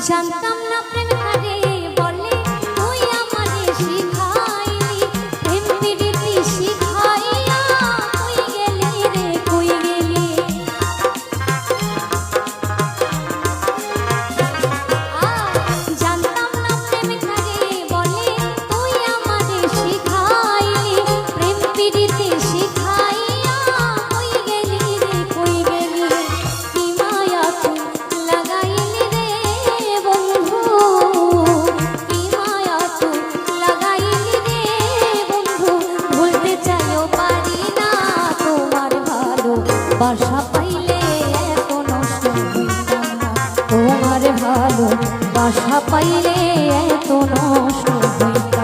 জানতাম না প্রেম কারে বলে তুই আমারে শিখাইলি প্রেম প্রীতি শিখাইয়া কই গেলি রে কই গেলি জানতাম না প্রেম কারে বলে তুই আমারে শিখাইলি প্রেম প্রীতি শিখাইয়া কই গেলি রে কই গেলি কি মায়া তুই লাগাইলি রে বন্ধু কি মায়া তুই লাগাইলি রে বন্ধু ভুলতে চাইও পারি না তোমার ভালো বাসা পাইলে এত নষ্ট হইতাম না তোমার ভালো বাসা পাইলে এত নষ্ট হইতাম